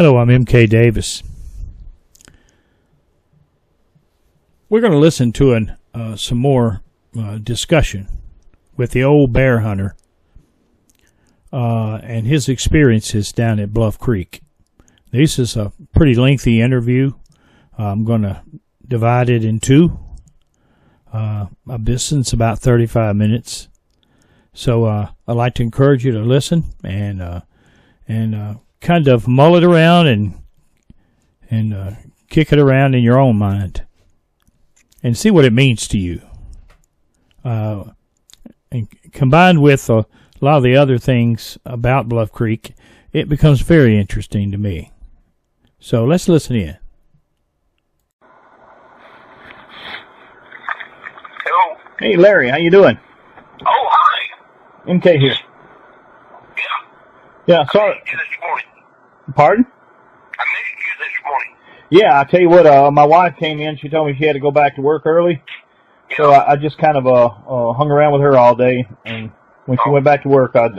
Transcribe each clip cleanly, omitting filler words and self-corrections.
Hello, I'm M.K. Davis. We're going to listen to some more discussion with the old bear hunter and his experiences down at Bluff Creek. This is a pretty lengthy interview. I'm going to divide it in two. This is about 35 minutes. So I'd like to encourage you to listen and kind of mull it around and kick it around in your own mind and see what it means to you. And combined with a lot of the other things about Bluff Creek, it becomes very interesting to me. So let's listen in. Hello. Hey, Larry, how you doing? Oh, hi. MK here. Yeah. Yeah, sorry. I missed you this morning. Pardon? I missed you this morning. Yeah, I tell you what, my wife came in. She told me she had to go back to work early. Yeah. So I just kind of hung around with her all day. And when she went back to work, I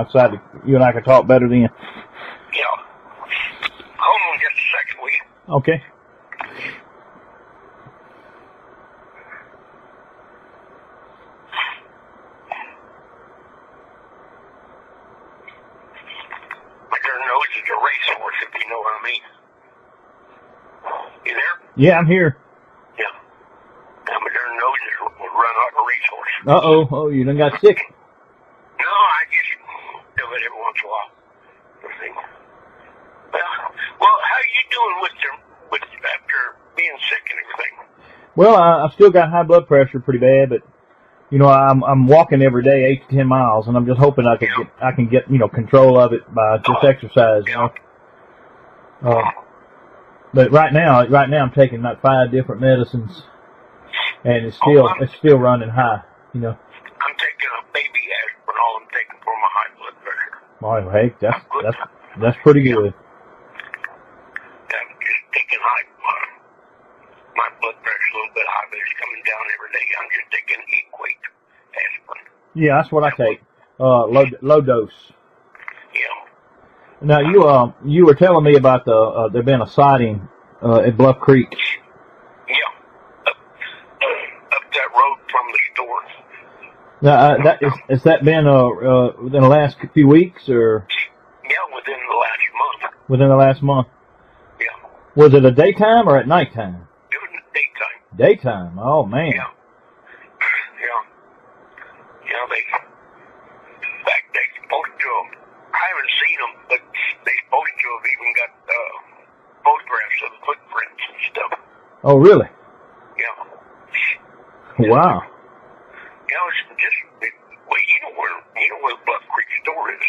decided you and I could talk better then. Yeah. Hold on just a second, will you? Okay. My darn nose is a racehorse, if you know what I mean. You there? Yeah, I'm here. Yeah. Now my darn nose is run like a racehorse. Uh-oh. Oh, you done got sick. No, I just do it every once in a while. Well, how you doing with after being sick and everything? Well, I've still got high blood pressure pretty bad, but you know, I'm walking every day 8 to 10 miles, and I'm just hoping I can get control of it by just exercise. You know? But right now I'm taking like 5 different medicines, and it's still running high. You know. I'm taking a baby aspirin. All I'm taking for my high blood pressure. Oh, hey, that's pretty good. I'm just taking my blood pressure a little bit high, but it's coming down every day. I'm just taking equate aspirin. Yeah, that's what I take. Low dose. Yeah. Now you were telling me about there been a sighting at Bluff Creek. Yeah. Up that road from the store. Now has that been within the last few weeks or? Yeah, within the last month. Within the last month. Yeah. Was it a daytime or at nighttime? It was daytime. Daytime. Oh man. Yeah. Yeah. Yeah, in fact, they supposed to have, I haven't seen them, but they supposed to have even got photographs of the footprints and stuff. Oh really? Yeah. Wow. You know, it's just, well, you know where the Bluff Creek store is.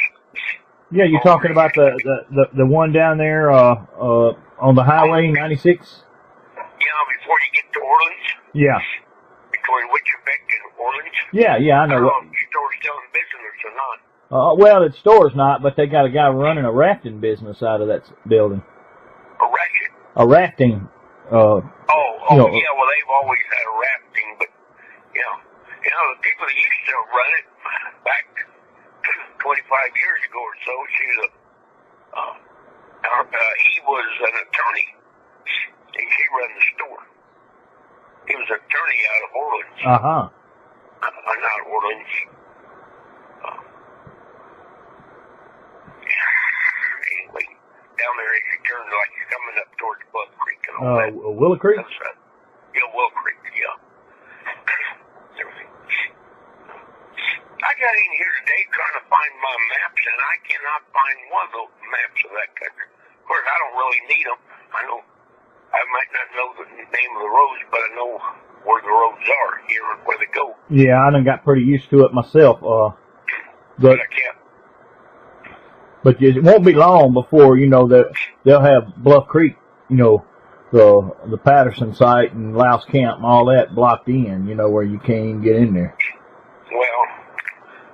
Yeah, you're talking about the one down there on the highway 96? Yeah, before you get to Orleans. Yeah. Between Wichita and Orleans. Yeah, I know. The store's still in business or not? Well, the store's not, but they got a guy running a rafting business out of that building. A ratchet? A rafting. Yeah, well, they've always had a rafting, but, you know, the people that used to run it back 25 years ago or so, he was an attorney, and she ran the store. He was an attorney out of Orleans. Uh-huh. Not Orleans. Anyway, down there as you turn, like you're coming up towards Bluff Creek and all that. Willow Creek? That's right. Yeah, Willow Creek, yeah. Everything. I got in here today trying to find my maps, and I cannot find one of those maps of that country. Of course, I don't really need them. I might not know the name of the roads, but I know where the roads are here and where they go. Yeah, I done got pretty used to it myself. But I can't. But it won't be long before, that they'll have Bluff Creek, the Patterson site and Louse Camp and all that blocked in, where you can't even get in there. Well,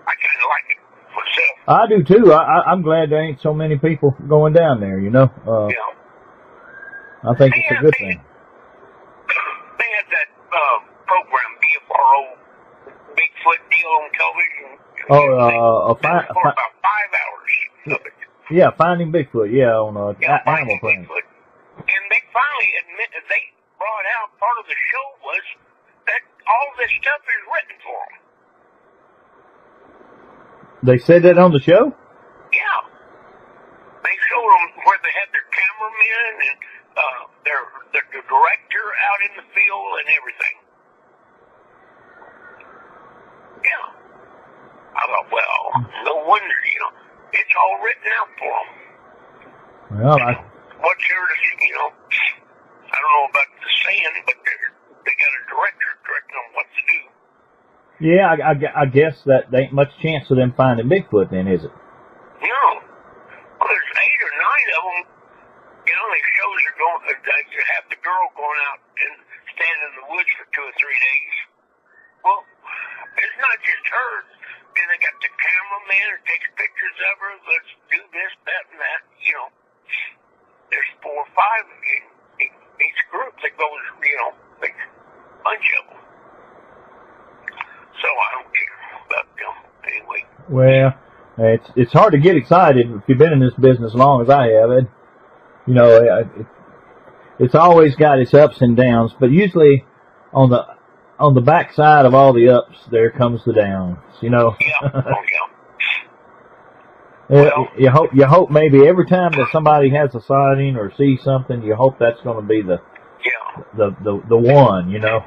I kind of like it myself. I do too. I'm glad there ain't so many people going down there, Yeah. I think it's a good thing. They had that program, BFRO, Bigfoot deal on television. Oh, for about 5 hours of it. Yeah, Finding Bigfoot. Yeah, on Finding Animal Planet. Bigfoot. And they finally admitted, they brought out, part of the show was that all this stuff is written for them. They said that on the show? Yeah. They showed them where they had their cameramen and their director out in the field and everything. Yeah. I thought, well, no wonder, it's all written out for them. Well, What's here to, I don't know about the saying, but they got a director directing them what to do. yeah, I guess that there ain't much chance of them finding Bigfoot then, is it? No. Well, there's 8 or 9 of them. They shows are going. They have the girl going out and stand in the woods for 2 or 3 days. Well, it's not just her. Then they got the cameraman who takes pictures of her. Let's do this, that, and that. There's 4 or 5 in each group that goes. Like a bunch of them. So I don't care about them anyway. Well, it's hard to get excited if you've been in this business as long as I have. It's always got its ups and downs, but usually on the backside of all the ups, there comes the downs. Yeah. Well, you hope maybe every time that somebody has a sighting or sees something, you hope that's going to be the one. Yeah.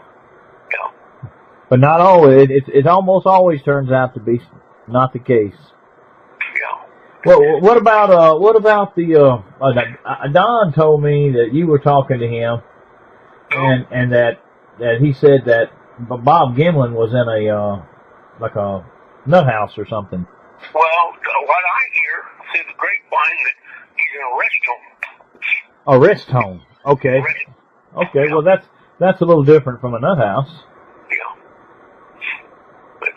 But not always. It almost always turns out to be not the case. Yeah. Well, what about the Don told me that you were talking to him, and that he said that Bob Gimlin was in a like a nut house or something. Well, what I hear through the grapevine that he's in a rest home. A rest home. Okay. Okay. Yeah. Well, that's a little different from a nut house. Yeah. But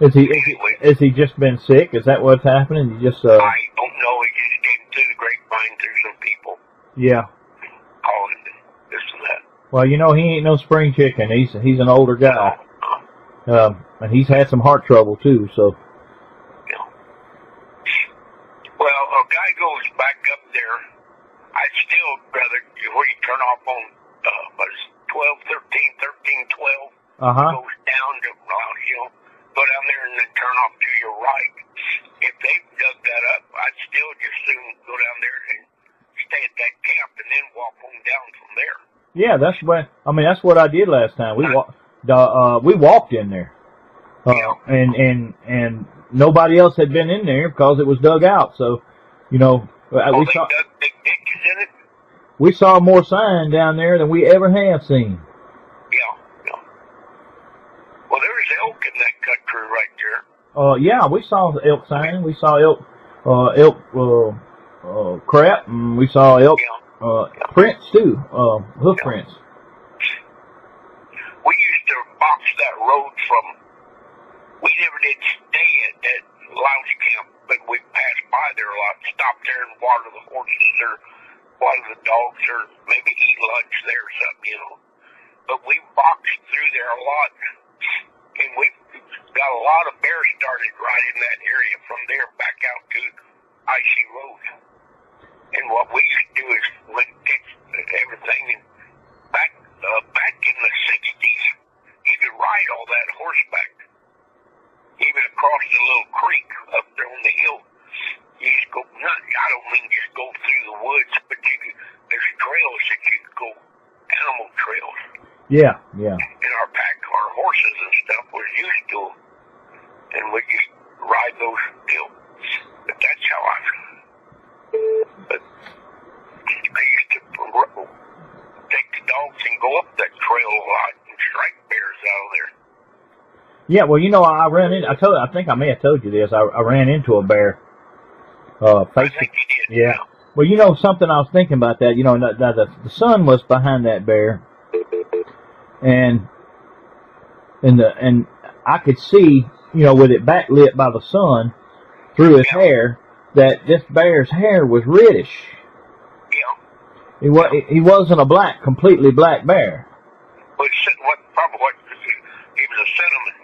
Is he just been sick? Is that what's happening? You just I don't know. He just came through the grapevine through some people. Yeah. Calling this and that. Well, he ain't no spring chicken. He's an older guy. And he's had some heart trouble too. So. Yeah. Well, a guy goes back up there. I'd still rather where you turn off on 12, 13, 12. Goes down to go down there and then turn off to your right. If they dug that up, I'd still just soon go down there and stay at that camp and then walk on down from there. Yeah, that's what I did last time. We walked in there, and nobody else had been in there because it was dug out. So, we dug big ditches in it. We saw more sign down there than we ever have seen. Yeah. Well, there's elk in that country right there. Yeah, we saw elk sign. We saw elk crap, and we saw elk prints too, hoof prints. We used to box that road from. We never did stay at that lounge camp, but we passed by there a lot. Stopped there and water the horses or water the dogs or maybe eat lunch there or something, But we boxed through there a lot, and we got a lot of bears started right in that area from there back out to Icy Road. And what we used to do is we take everything, and back in the 60s, you could ride all that horseback, even across the little creek up there on the hill. You just go, I don't mean just go through the woods, but there's trails that you could go, animal trails. Yeah. In our pack, our horses and stuff was used to them, and we just ride those hills. But that's how But I used to take the dogs and go up that trail a lot and strike bears out of there. Yeah, well, I ran in. I think I may have told you this. I ran into a bear. I think you did. Yeah. Well, something I was thinking about that. The sun was behind that bear, and I could see, with it backlit by the sun through his hair, that this bear's hair was reddish. Yeah. He wasn't a completely black bear. He was a cinnamon.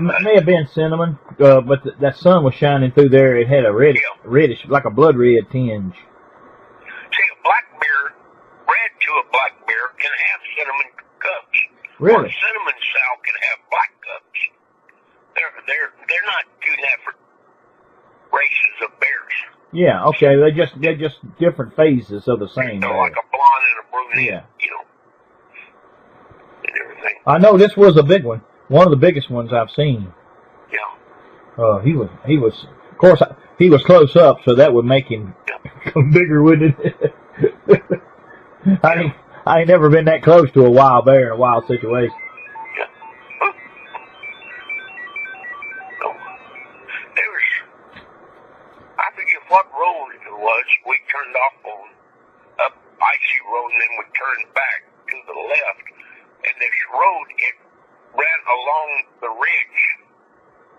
May have been cinnamon, but that sun was shining through there. It had a reddish, like a blood red tinge. See, a black bear, bred to a black bear, can have cinnamon cubs. Really? Or a cinnamon sow can have black cubs. They're not two different races of bears. Yeah, okay. They're just different phases of the same. They're like a blonde and a brunette, yeah. you know, and everything. I know this was a big one. One of the biggest ones I've seen. Yeah. He was. Of course, he was close up, so that would make him bigger, wouldn't it? I ain't never been that close to a wild bear in a wild situation. What road it was, we turned off on up icy road, and then we turned back to the left. And this road, it ran along the ridge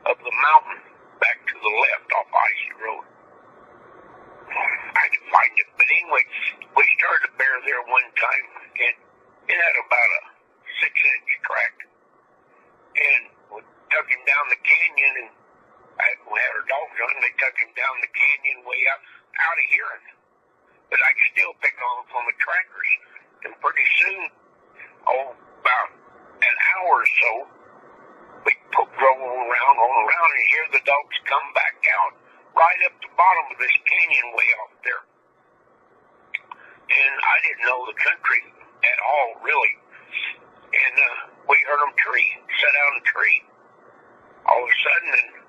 of the mountain back to the left off icy road. I could find it, but anyway, we started a bear there one time, and it had about a 6-inch crack. And we took him down the canyon, and we had our dogs on, they took him down the canyon way out of hearing. But I could still pick on him from the trackers. And pretty soon, about an hour or so, we drove around, and here the dogs come back out right up the bottom of this canyon way out there. And I didn't know the country at all, really. And we heard them set out a tree. All of a sudden,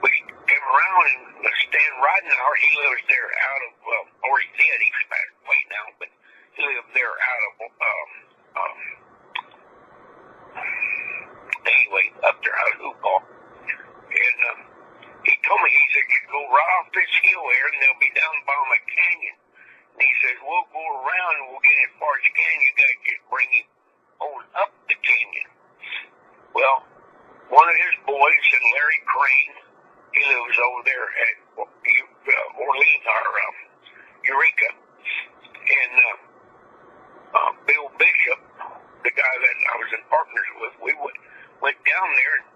we came around and stand riding our. He lives there out of, or he did, he's passed away now, but he lived there out of, anyway, up there out of Hoopall. And he told me, he said, you go right off this hill here, and they'll be down by my canyon. And he says, we'll go around and we'll get as far as you can. You got to just bring him on up the canyon. Well, one of his boys, and Larry Crane, he lives over there at Orleans, or Eureka. And Bill Bishop, the guy that I was in partners with, we went down there, and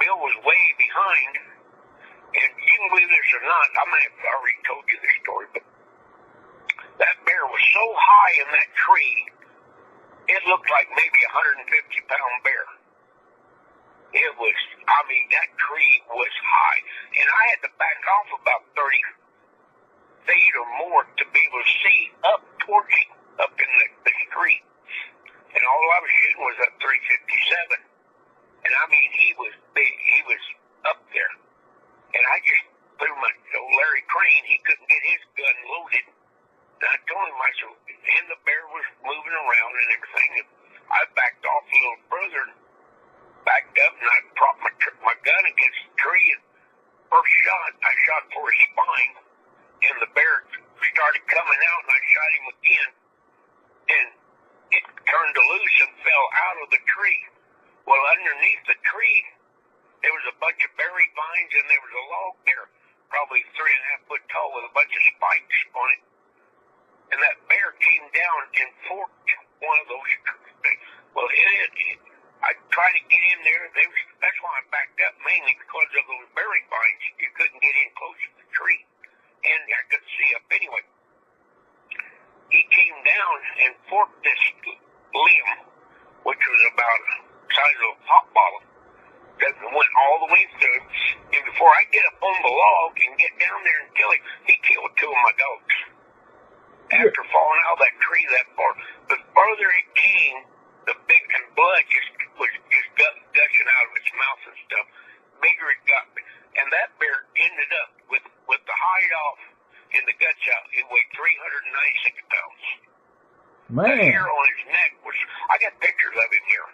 Bill was way behind. And you can believe this or not, I may have already told you this story, but that bear was so high in that tree, it looked like maybe a 150-pound bear. It was, I mean, that tree was high. And I had to back off about 30 feet or more to be able to see up towards him, up in the street. And all I was shooting was that 357. And I mean, he was big. He was up there. And I just threw my old Larry Crane, he couldn't get his gun loaded. And I told him, I said, and the bear was moving around and everything. And I backed off a little further and backed up, and I propped my gun against the tree. And first shot, I shot for his spine, and the bear started coming out, and I shot him again. And it turned loose and fell out of the tree. Well, underneath the tree, there was a bunch of berry vines, and there was a log there, probably 3.5 foot tall, with a bunch of spikes on it. And that bear came down and forked one of those. Well, I tried to get in there. That's why I backed up, mainly because of those berry vines. You couldn't get in close to the tree, and I couldn't see up anyway. He came down and forked this limb, which was about the size of a pop bottle, that went all the way through. And before I get up on the log and get down there and kill him, he killed 2 of my dogs. After falling out of that tree that far, the further it came, the big and blood was gushing out of its mouth and stuff. Bigger it got, and that bear ended up with the hide off and the guts out. It weighed 396 pounds. Man. The hair on his neck was, I got pictures of him here.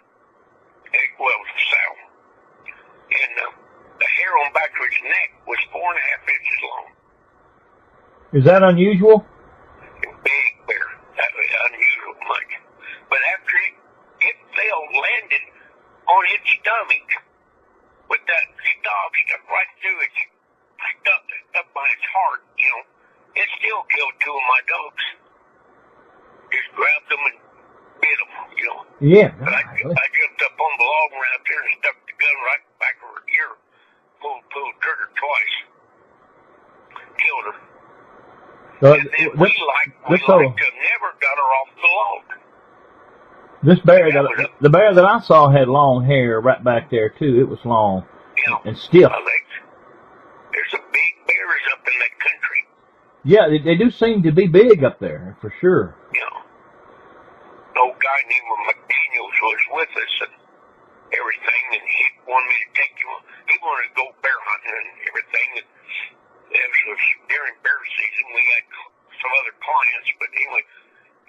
It was sow. And the hair on back of his neck was 4.5 inches long. Is that unusual? Big bear. That was unusual much. But after it fell, landed on its stomach with that stop stuck right through it, stuck up by its heart, you know. It still killed 2 of my dogs. Just grabbed them and bit them, you know. Yeah. But I jumped up on And then we like to never got her off the log. This bear, the bear that I saw had long hair right back there too. It was long and stiff. There's some big bears up in that country. Yeah, they do seem to be big up there for sure. Yeah. An old guy named McDaniels was with us and everything, and he wanted me to take him. He wanted to go bear hunting and everything. And it was during bear season. We had some other clients, but anyway,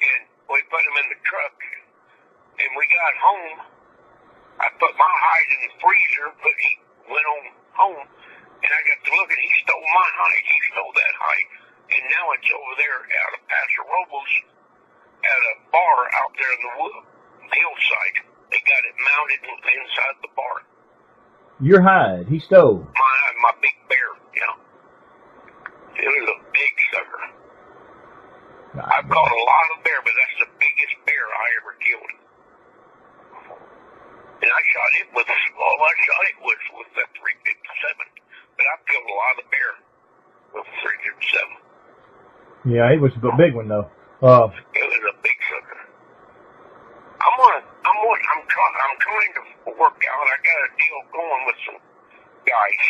and we put him in the truck. And we got home. I put my hide in the freezer, but he went on home, and I got to looking. He stole my hide. He stole that hide, and now it's over there out of Paso Robles at a bar out there in the hillside. They got it mounted inside the bar. Your hide, he stole. My big bear, yeah. It was a big sucker. I've caught a lot of bear, but that's the biggest bear I ever killed. And I shot it with that 357. But I've killed a lot of bear with a 357. Yeah, it was a big one though. It was a big sucker. I'm trying to work out. I got a deal going with some guys.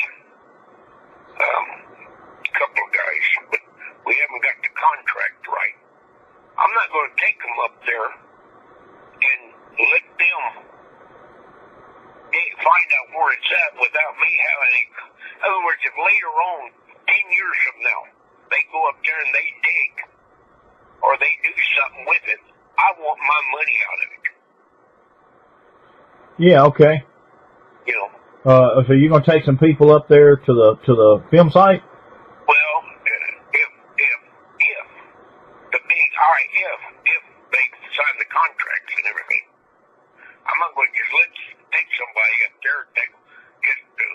A couple of guys, but we haven't got the contract right. I'm not going to take them up there and let them find out where it's at without me having it. In other words, if later on, 10 years from now, they go up there and they dig, or they do something with it, I want my money out of it. Yeah, okay. You know. So you're gonna take some people up there to the film site? Well, if they sign the contracts and everything, I'm not going to just take somebody up there just to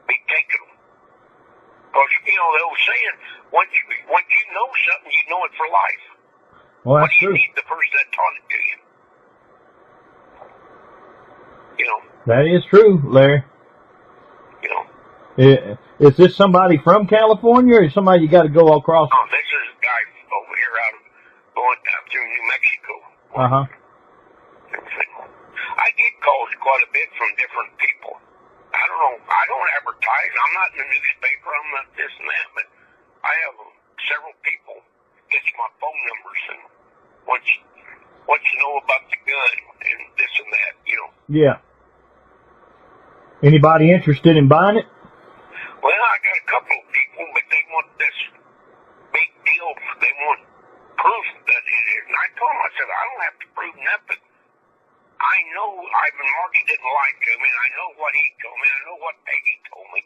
be taking them. Because, you know, they were saying, once you know something, you know it for life. Well, that's true. true. You need the person that taught it to you. You know. That is true, Larry. You know. Is this somebody from California, or somebody you got to go across? Oh, this is a guy over here going down through New Mexico. Uh-huh. I get calls quite a bit from different people. I don't know. I don't advertise. I'm not in the newspaper. I'm not this and that. But I have several people get my phone numbers and wants to know about the gun and this and that. You know. Yeah. Anybody interested in buying it? Well, I got a couple of people, but they want this big deal. They want proof that it is. And I told them, I said, I don't have to prove nothing. I know Ivan Marks didn't like him, and I know what he told me. I know what Peggy told me,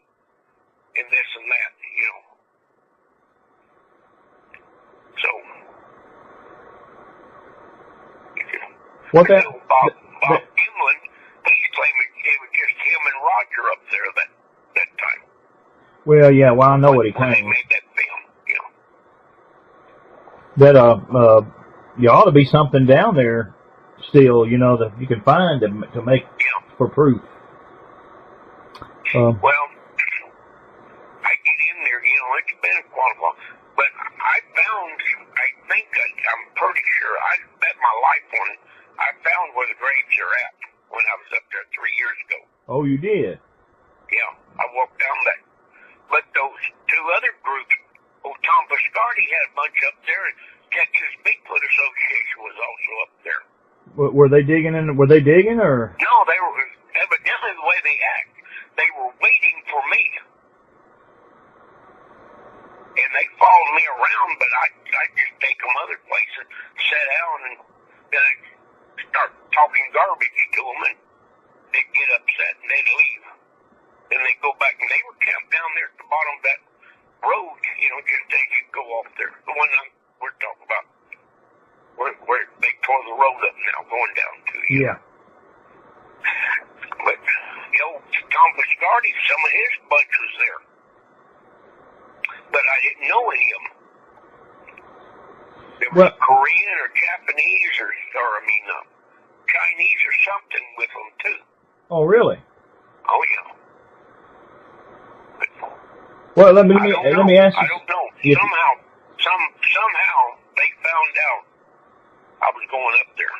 and this and that, you know. So, what that? Bob Gimlin, he's claiming it was just him and Roger up there that time. Well, yeah. Well, I know what he when they claimed. made that film, you know. That you ought to be something down there still, you know, that you can find to make for proof. Well, I get in there, you know, it's been quite a while, but I'm pretty sure, I bet my life on it, I found where the graves are at when I was up there 3 years ago. Oh, you did? Yeah, I walked down that. But those two other groups, Tom Biscardi had a bunch up there, and Texas Bigfoot Association was also up there. Were they digging Were they digging, or? No, they were evidently the way they act. They were waiting for me, and they followed me around. But I just take them other places, sit down, and then I start talking garbage to them, and they'd get upset and they'd leave. Then they go back, and they were camped down there at the bottom of that road. You know, just as you go off there, the one we're talking about. Where they tore the road up now, going down to you. Yeah. But, you know, Tom Biscardi, some of his bunch was there. But I didn't know any of them. There was Korean or Japanese or Chinese or something with them, too. Oh, really? Oh, yeah. But well, let me ask you. I don't know. Somehow, some going up there.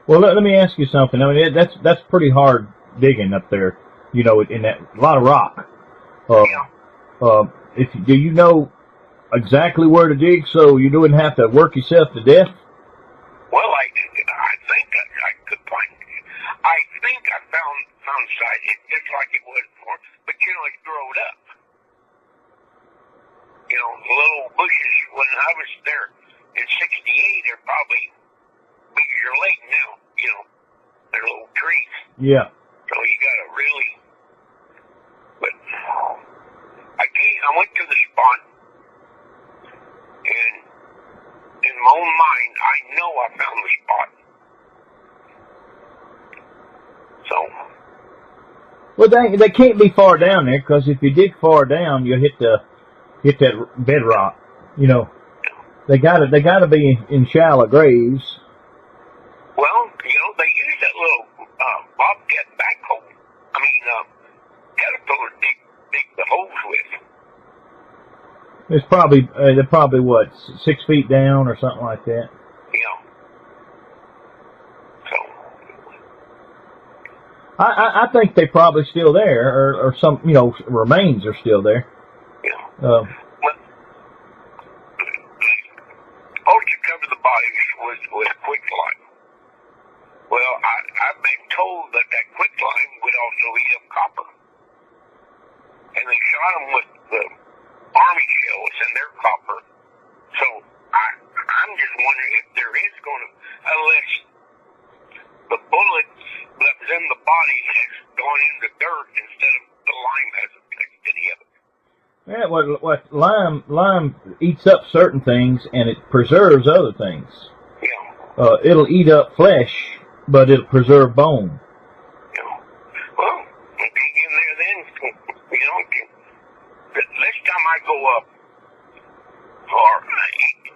Well, let me ask you something. I mean, that's pretty hard digging up there. You know, in that a lot of rock. Do you know exactly where to dig so you wouldn't have to work yourself to death? Well, I think I could find. I think I found site. It's like it was before, but you know, it's growed up. You know, little bushes. When I was there in '68, they're probably bigger your leg now. You know, they're little trees. Yeah. So you got to really. But I went to the spot, and in my own mind, I know I found the spot. So. Well, they can't be far down there, because if you dig far down, you'll hit that bedrock. You know, they gotta be in shallow graves. Well, you know, they use that little bobcat backhoe. I mean, caterpillar dig the holes with. It's probably they're probably what 6 feet down or something like that. Yeah. So. I think they're probably still there, or some remains are still there. Yeah. All you cover the bodies was quicklime. Well, I've been told that quicklime would also eat up copper, and they shot them with the army shells in their copper. So I'm just wondering if there is going to, unless the bullet that was in the body has gone in the dirt instead of the lime hasn't touched any of it. Yeah, what lime eats up certain things and it preserves other things. Yeah. It'll eat up flesh, but it'll preserve bone. Yeah. Well, dig in there then. You know, next time I go up, or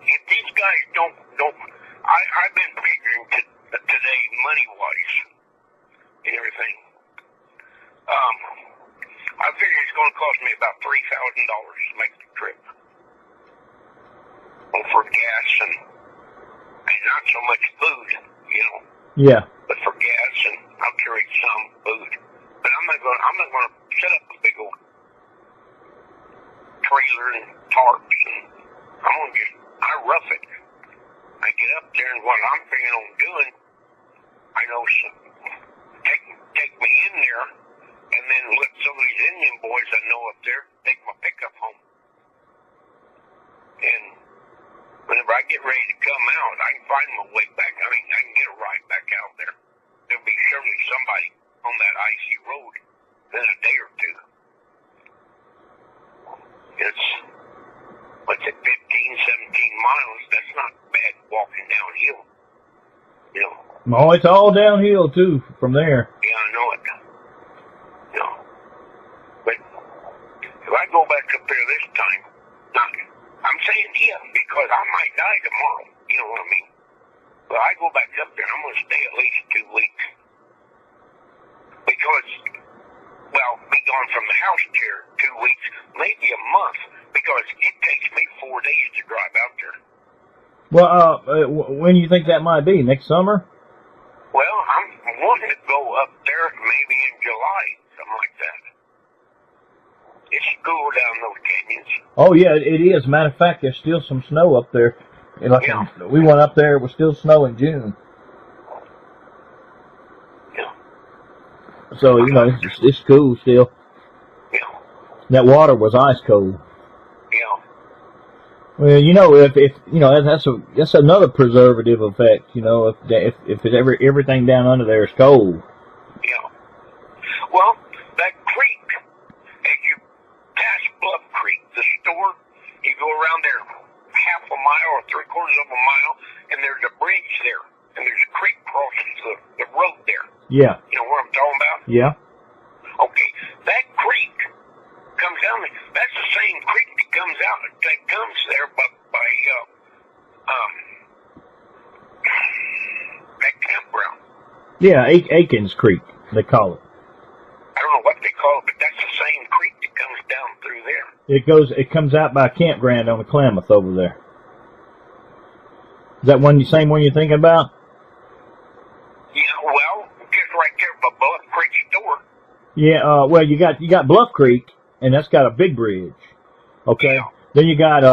if these guys don't, I've been figuring today money wise and everything. I figure it's going to cost me about $3,000 to make the trip. Well, for gas and not so much food, you know. Yeah. But for gas, and I'll carry some food. But I'm not going to set up a big old trailer and tarps, and I rough it. I get up there, and what I'm figuring on doing, I know take me in there, and then let some of these Indian boys I know up there take my pickup home. And whenever I get ready to come out, I can find my way back. I mean, I can get a ride back out there. There'll be surely somebody on that icy road in a day or two. It's, what's it, 15, 17 miles. That's not bad walking downhill. You know. Oh, it's all downhill, too, from there. Yeah, I know it. No. But if I go back up there this time, I'm saying because I might die tomorrow. You know what I mean? But I go back up there, I'm going to stay at least 2 weeks. Because, well, be gone from the house here 2 weeks, maybe a month, because it takes me 4 days to drive out there. Well, when do you think that might be? Next summer? Well, I'm wanting to go up there maybe in July, something like that. It's cool down those canyons. Oh, yeah, it is. Matter of fact, there's still some snow up there. We went up there, it was still snow in June. Yeah. So, it's cool still. Yeah. That water was ice cold. Yeah. Well, that's another preservative effect, if everything down under there is cold. Yeah. Well, that creek, as you pass Bluff Creek, the store, you go around there half a mile or 3/4 of a mile, and there's a bridge there, and there's a creek crossing the road there. Yeah. You know what I'm talking about? Yeah. Okay, that creek comes down. That's the same creek that comes there by that campground. Yeah, Aikens Creek, they call it. I don't know what they call it, but that's the same creek that comes down through there. It comes out by a campground on the Klamath over there. Is that same one you're thinking about? Yeah, well, just right there by Bluff Creek store. Yeah, well, you got Bluff Creek, and that's got a big bridge. Okay. Yeah. Then you got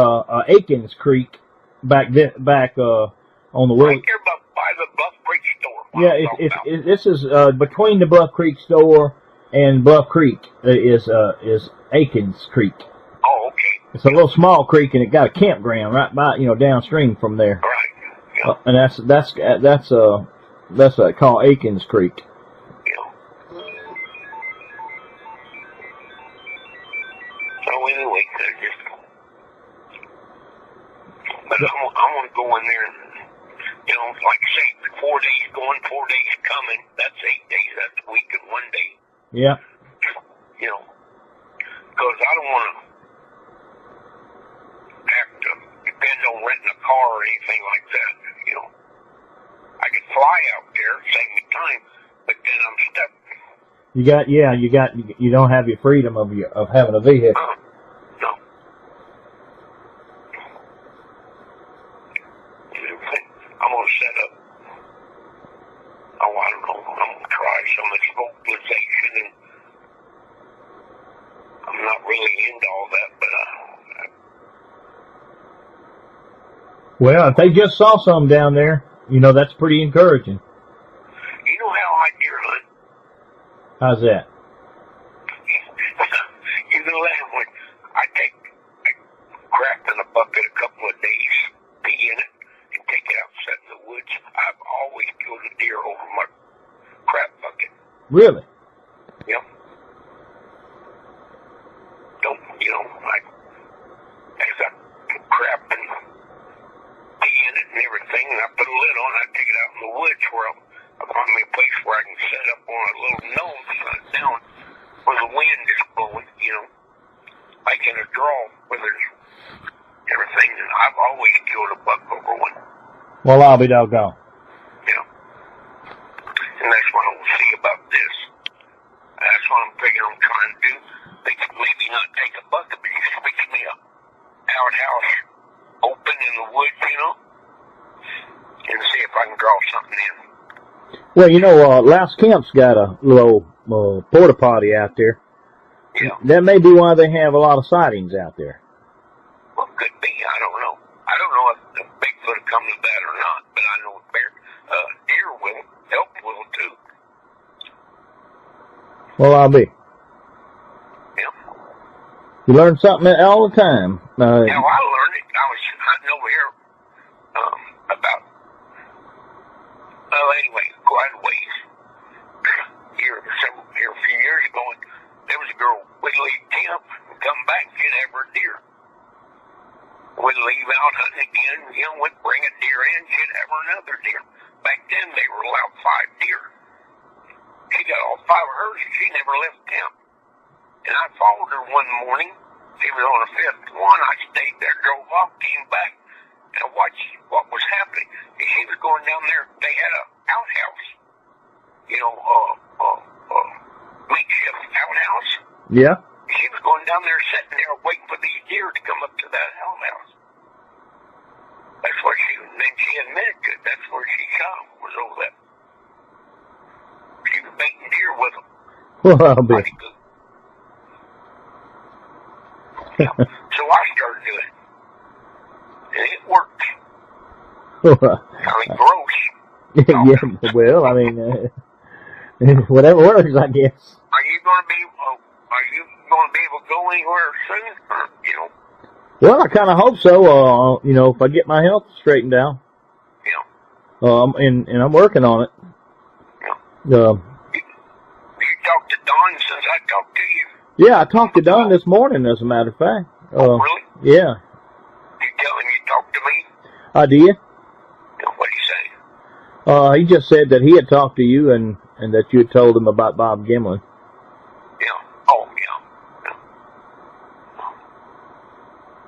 Aikens Creek back on the Right Willow. there by the Bluff Creek store. Yeah, this is between the Bluff Creek store and Bluff Creek is Aikens Creek. Oh, okay. It's a little small creek, and it got a campground right by downstream from there. Right. Yeah. And that's called Aikens Creek. Yeah. So anyway, but I'm gonna go in there and, like I say, 4 days going, 4 days coming. That's 8 days. That's a week and 1 day. Yeah. Because I don't want to have to depend on renting a car or anything like that. I could fly out there, save me time, but then I'm stuck. You don't have your freedom of having a vehicle. No. I'm gonna set up. Oh, I don't know. I'm gonna try some of this vocalization, and I'm not really into all that, but Well, if they just saw some down there, that's pretty encouraging. you know how I deer hunt? How's that? You know that when I crap in a bucket a couple of days, pee in it, and take it out, set in the woods. I've always killed a deer over my crap bucket. Really? Yep. Don't, as I crap and pee in it and everything, and I put a lid on, I take it out in the woods where I find me a place where I can set up on a little nose down where the wind is blowing, like in a draw where there's everything. And I've always killed a buck over one. Well, I'll be doggone. And that's what I'll see about this. That's what I'm figuring I'm trying to do. Maybe not take a bucket, but just fix me a outhouse open in the woods, and see if I can draw something in. Well, Louse Camp's got a little porta potty out there. Yeah. That may be why they have a lot of sightings out there. Well, could be. I don't know. I don't know if the Bigfoot comes to that or not, but I know deer will, elk will too. Well, I'll be. Yeah. You learn something all the time. Now, I learned it. I was hunting over here about, anyway, quite a ways. Here a few years ago, there was a girl, we'd leave camp and come back and she'd have her deer. We'd leave out hunting again, we'd bring a deer in, she'd have her another deer. Back then, they were allowed 5 deer. She got all 5 of hers and she never left camp. And I followed her one morning. She was on the 5th one. I stayed there, drove off, came back, and I watched what was happening. And she was going down there. They had a outhouse. Makeshift outhouse. Yeah. She was going down there, sitting there, waiting for these deer to come up to that outhouse. That's where then she admitted to it. That's where she shot them, was over there. She was baiting deer with them. Well, I'll be. Pretty good. Yeah. So I started doing it. And it worked. I mean, gross. Yeah, well, I mean, whatever works, I guess. Are you going to be able to go anywhere soon? Or, Well, I kind of hope so. If I get my health straightened out. Yeah. And I'm working on it. Yeah. You talked to Don since I talked to you. Yeah, I talked to Don this morning, as a matter of fact. Oh, really? Yeah. You tell him you talked to me? I did. What did he say? He just said that he had talked to you and that you had told him about Bob Gimlin. Yeah. Oh,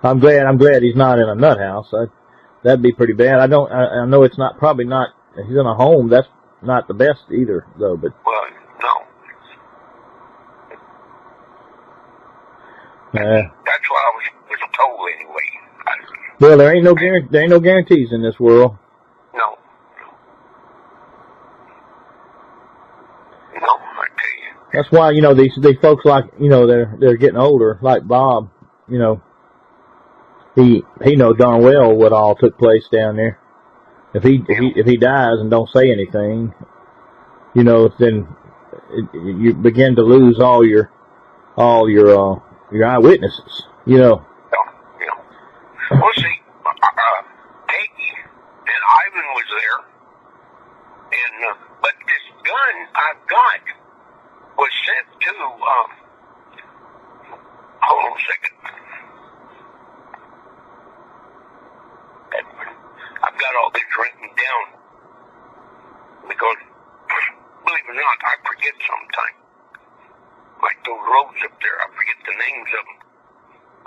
yeah. I'm glad he's not in a nut house. That'd be pretty bad. I know it's probably not, he's in a home. That's not the best either, though, but. Well, no. That's what I was told anyway. Well, there ain't no guarantees in this world. That's why, you know, these folks, like, you know, they're getting older, like Bob, you know, he know darn well what all took place down there. If he dies and don't say anything, you know, then you begin to lose all your eyewitnesses, you know. Yeah. Well, see, Peggy and Ivan was there, and but this gun I've got was sent to. Hold on a second. I've got all this written down because, believe it or not, I forget sometimes. Like those roads up there, I forget the names of them.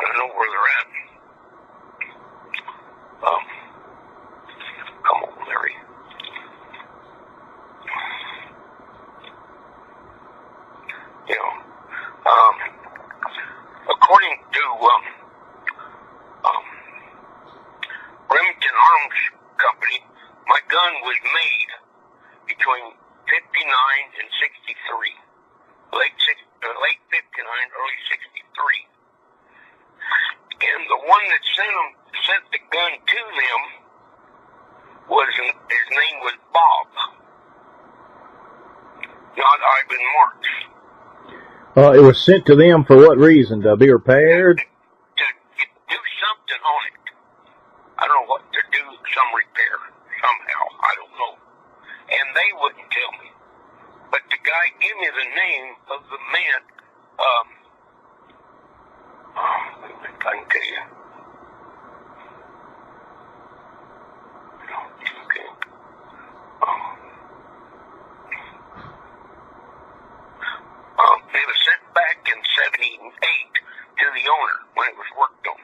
I don't know where they're at. Come on, Larry. You know, according to Remington Arms Company, my gun was made between 59 and 63. Late 59, early 63. And the one that sent the gun to them his name was Bob, not Ivan Marks. It was sent to them for what reason? To be repaired? To do something on it. I don't know what, to do some repair somehow. I don't know. And they wouldn't tell me. But the guy gave me the name of the man. I can tell you. Okay. It was sent back in 78 to the owner when it was worked on.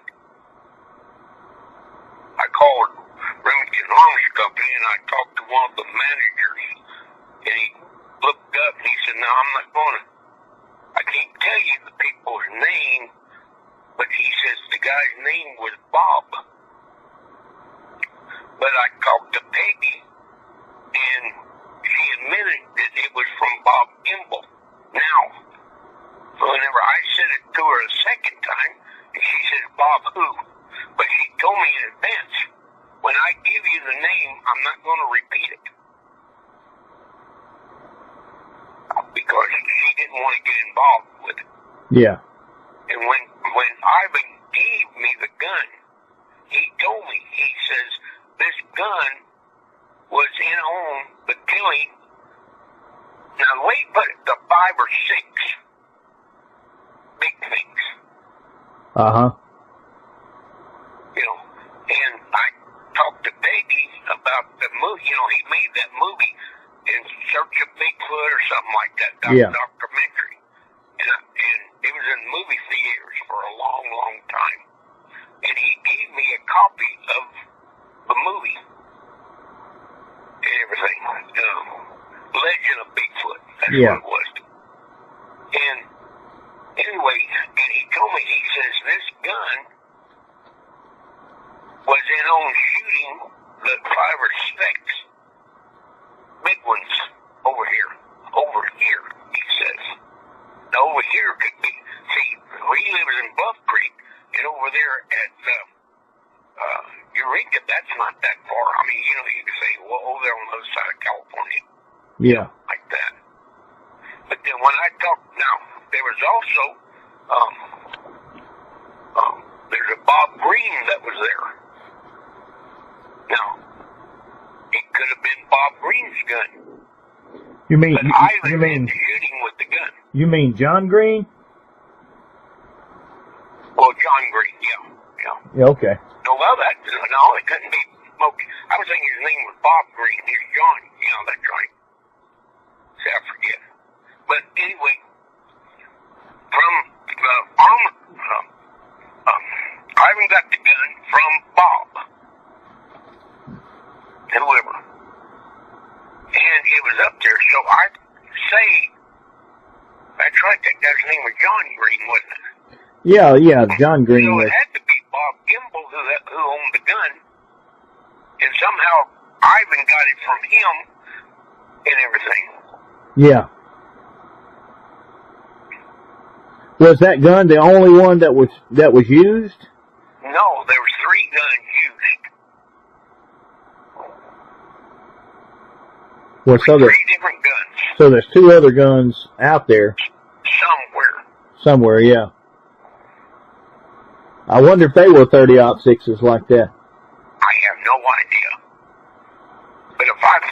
I called Remington Arms Company and I talked to one of the managers, and he looked up and he said, "No, I'm not going to. I can't tell you the people's name, but he says the guy's name was Bob." But I talked to Peggy, and she admitted that it was from Bob Gimbel. Now, whenever I said it to her a second time, and she said, "Bob who?" But she told me in advance, when I give you the name, I'm not going to repeat it. Because she didn't want to get involved with it. Yeah. And when Ivan gave me the gun, he told me, he says, this gun was on the killing. Now, the way he put it, the 5 or 6 big things. Uh-huh. You know, and I talked to Peggy about the movie. You know, he made that movie In Search of Bigfoot or something like that, documentary. And it was in movie theaters for a long, long time. And he gave me a copy of the movie and everything. Legend of Bigfoot. That's what it was. And anyway, and he told me, he says, this gun was in on shooting the 5 or 6 big ones over here. Over here, he says. Now, over here could be, see, he lives in Bluff Creek, and over there at Eureka, that's not that far. I mean, you know, you could say, well, over there on the other side of California. Yeah. Like that. But then when I talked, now, there was also, there's a Bob Green that was there. Now, it could have been Bob Green's gun. You mean but I was shooting with the gun. You mean John Green? Well, John Green, yeah. Yeah, okay. No, well, no, it couldn't be. Okay. I was thinking his name was Bob Green. Here's John. Yeah, that's right. See, I forget. But anyway, from the Ivan got the gun from Bob. Whoever. And it was up there, so I'd say, that's right, that guy's name was John Green, wasn't it? Yeah, John Green. So it had to be Bob Gimbel who owned the gun, and somehow Ivan got it from him and everything. Yeah. Was that gun the only one that was used? No, there was 3 guns used. Well, so 3 different guns. So there's 2 other guns out there. Somewhere, yeah. I wonder if they were 30-06s like that. I have no idea. But if I can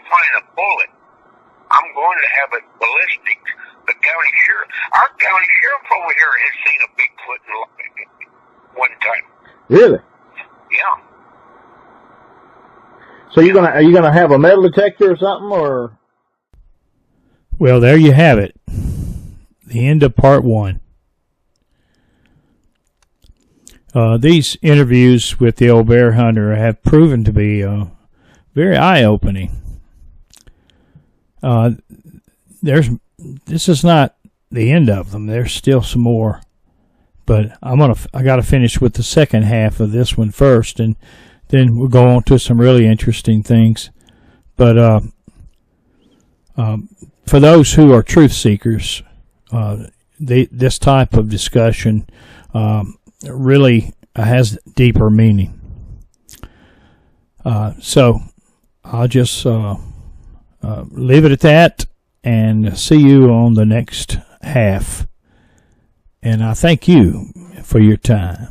find a bullet, I'm going to have it ballistic. The our county sheriff over here has seen a Bigfoot one time. Really? Yeah. So are you gonna have a metal detector or something, or? Well, there you have it. The end of part 1. These interviews with the old bear hunter have proven to be very eye-opening. This is not the end of them. There's still some more, but I got to finish with the second half of this one first, and then we'll go on to some really interesting things. But for those who are truth seekers, this type of discussion really has deeper meaning. So I'll just leave it at that and see you on the next half. And I thank you for your time.